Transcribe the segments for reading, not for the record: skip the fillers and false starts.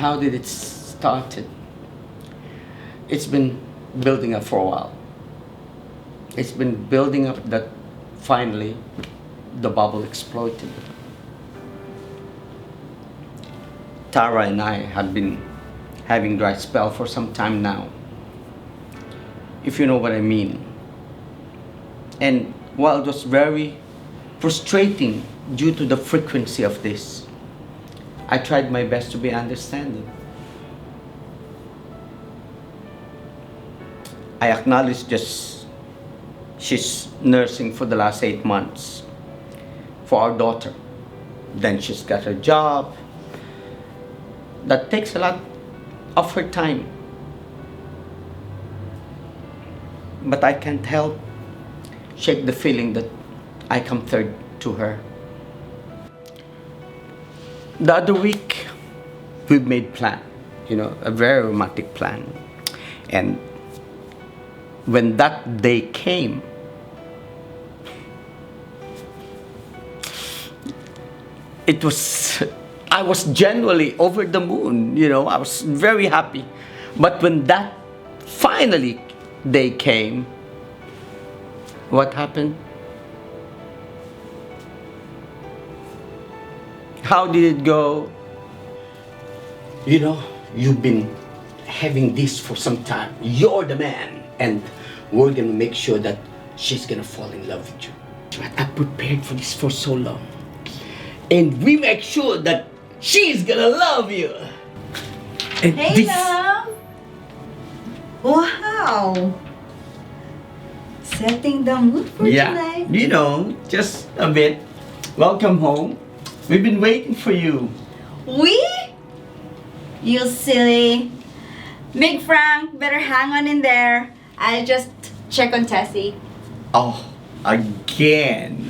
how did it started? It's been building up for a while. It's been building up that finally the bubble exploded. Tara and I have been having dry spell for some time now, if you know what I mean. And while it was very frustrating due to the frequency of this, I tried my best to be understanding. I acknowledge just she's nursing for the last 8 months for our daughter. Then she's got her job. That takes a lot of her time. But I can't help shake the feeling that I come third to her. The other week, we made plan, a very romantic plan. And when that day came, I was genuinely over the moon, I was very happy. But when that finally day came, what happened? How did it go? You've been having this for some time. You're the man, and we're gonna make sure that she's gonna fall in love with you. I prepared for this for so long. And we make sure that she's gonna love you. And hey, love! Wow! Setting the mood for tonight. Just a bit. Welcome home. We've been waiting for you. We? You silly. Big Frank, better hang on in there. I'll just check on Tessie. Oh, again.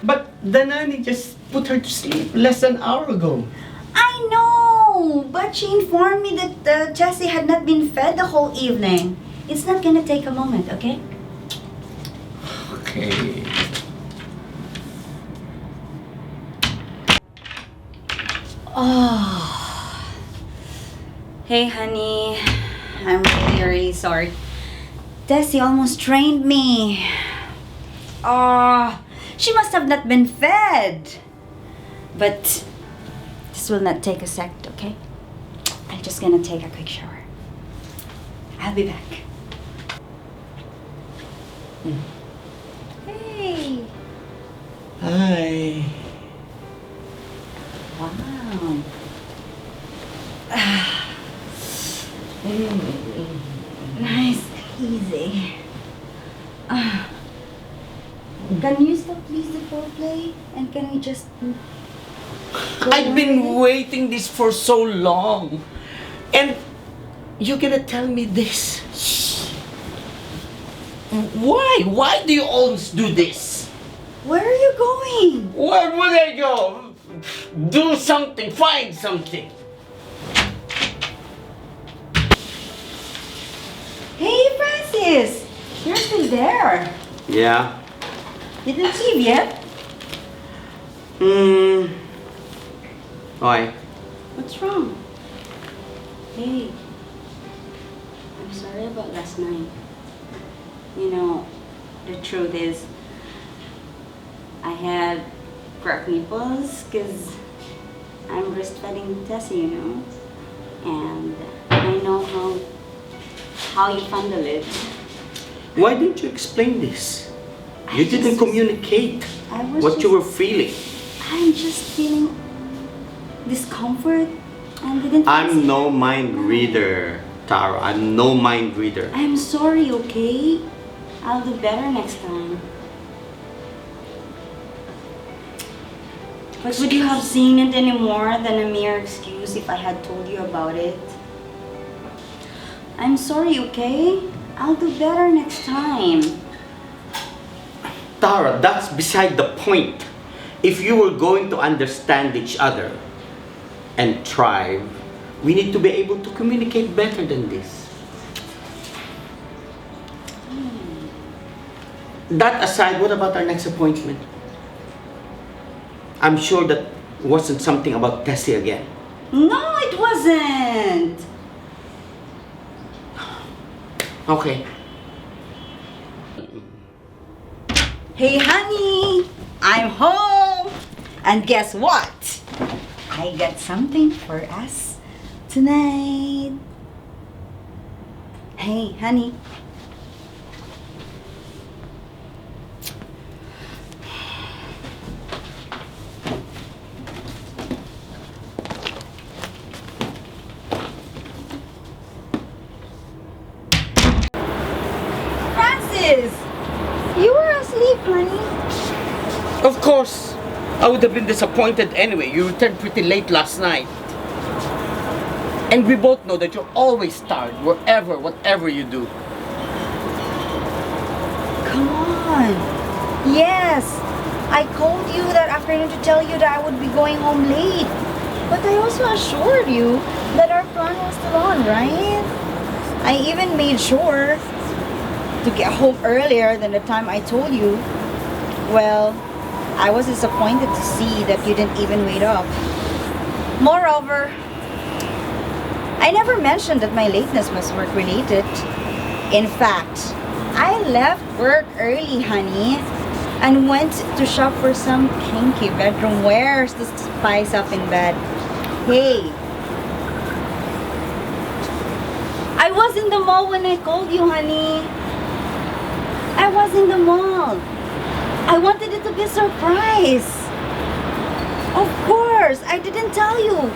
But the nanny just put her to sleep less than an hour ago. I know, but she informed me that Tessie had not been fed the whole evening. It's not gonna take a moment, okay? Okay. Oh. Hey, honey. I'm really sorry. Tessie almost trained me. Oh, she must have not been fed. But this will not take a second, okay? I'm just gonna take a quick shower. I'll be back. Hey. Hi. Wow. Nice, easy. Can you stop please the foreplay? And can we just... I've been waiting this for so long. And you're gonna tell me this. Why? Why do you always do this? Where are you going? Where would I go? Do something, find something. Hey, Francis! You're still there. Yeah. You didn't leave yet? Why? What's wrong? Hey, I'm sorry about last night. The truth is, I had cracked nipples because I'm breastfeeding Tessie, and I know how you handle it. Why didn't you explain this? You didn't communicate what you were feeling. I'm just feeling discomfort and didn't. I'm no mind reader, Tara. I'm no mind reader. I'm sorry, okay? I'll do better next time. But would you have seen it any more than a mere excuse if I had told you about it? I'm sorry, okay? I'll do better next time. Tara, that's beside the point. If you were going to understand each other and thrive, we need to be able to communicate better than this. That aside, what about our next appointment? I'm sure that wasn't something about Tessie again. No, it wasn't. Okay. Hey, honey, I'm home. And guess what? I got something for us tonight. Hey, honey. Francis, you were asleep, honey. Of course. I would have been disappointed anyway. You returned pretty late last night. And we both know that you're always tired, whatever you do. Come on. Yes, I called you that afternoon to tell you that I would be going home late. But I also assured you that our plan was still on, right? I even made sure to get home earlier than the time I told you. Well, I was disappointed to see that you didn't even wait up. Moreover, I never mentioned that my lateness was work related. In fact, I left work early, honey, and went to shop for some kinky bedroom wares to spice up in bed. Hey, I was in the mall when I called you, honey. I was in the mall. I wanted it to be a surprise. Of course, I didn't tell you.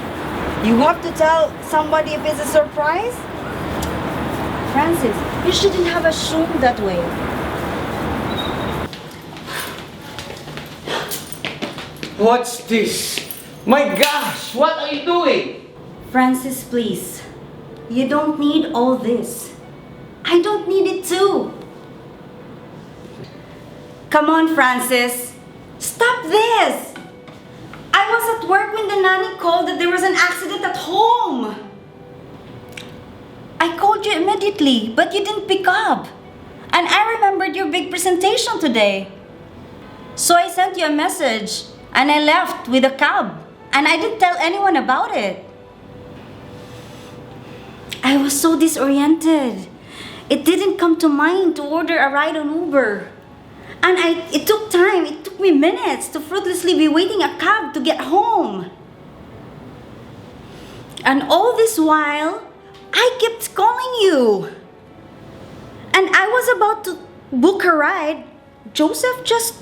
You have to tell somebody if it's a surprise? Francis, you shouldn't have assumed that way. What's this? My gosh, what are you doing? Francis, please. You don't need all this. I don't need it too. Come on, Francis. Stop this. I was at work when the nanny called that there was an accident at home. I called you immediately, but you didn't pick up. And I remembered your big presentation today. So I sent you a message and I left with a cab. And I didn't tell anyone about it. I was so disoriented. It didn't come to mind to order a ride on Uber. And it took time, it took me minutes to fruitlessly be waiting a cab to get home. And all this while, I kept calling you. And I was about to book a ride. Joseph just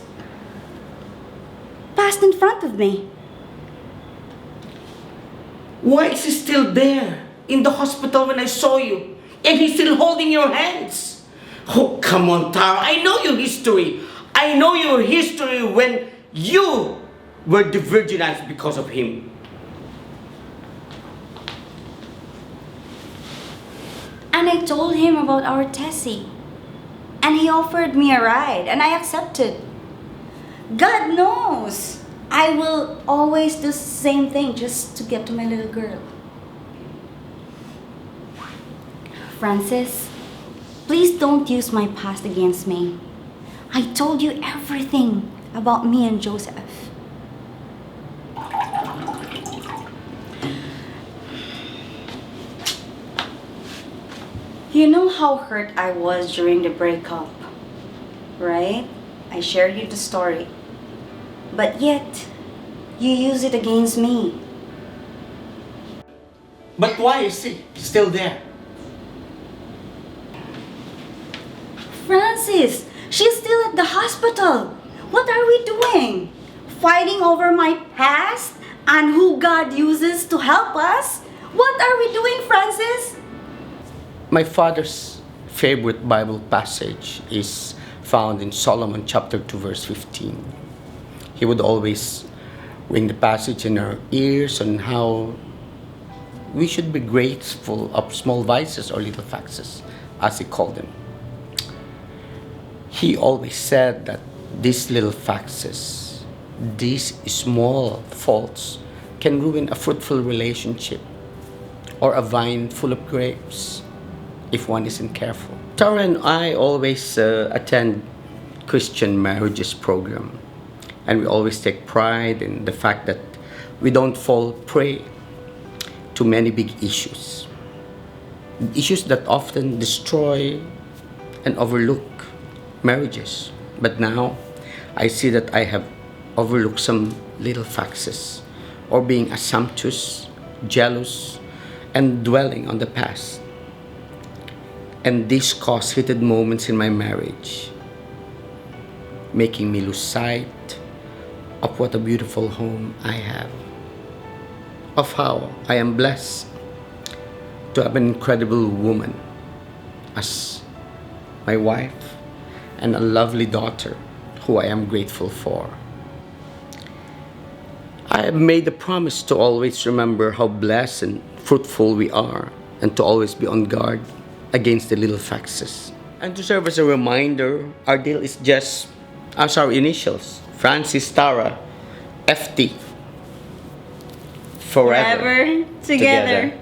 passed in front of me. Why is he still there? In the hospital when I saw you. And he's still holding your hands. Oh, come on, Tara. I know your history. I know your history when you were de-virginized because of him. And I told him about our Tessie. And he offered me a ride and I accepted. God knows I will always do the same thing just to get to my little girl. Francis, please don't use my past against me. I told you everything about me and Joseph. You know how hurt I was during the breakup, right? I shared you the story. But yet, you use it against me. But why is he still there? Francis, she's still at the hospital. What are we doing? Fighting over my past and who God uses to help us? What are we doing, Francis? My father's favorite Bible passage is found in Solomon chapter 2 verse 15. He would always ring the passage in our ears on how we should be grateful of small vices or little foxes, as he called them. He always said that these little foxes, these small faults, can ruin a fruitful relationship or a vine full of grapes if one isn't careful. Tara and I always attend Christian marriages program, and we always take pride in the fact that we don't fall prey to many big issues. Issues that often destroy and overlook marriages. But now, I see that I have overlooked some little foxes, or being assumptuous, jealous, and dwelling on the past. And this caused heated moments in my marriage, making me lose sight of what a beautiful home I have, of how I am blessed to have an incredible woman as my wife and a lovely daughter who I am grateful for. I have made a promise to always remember how blessed and fruitful we are, and to always be on guard against the little foxes. And to serve as a reminder, our deal is just as our initials, Francis Tara, FT. Forever Together.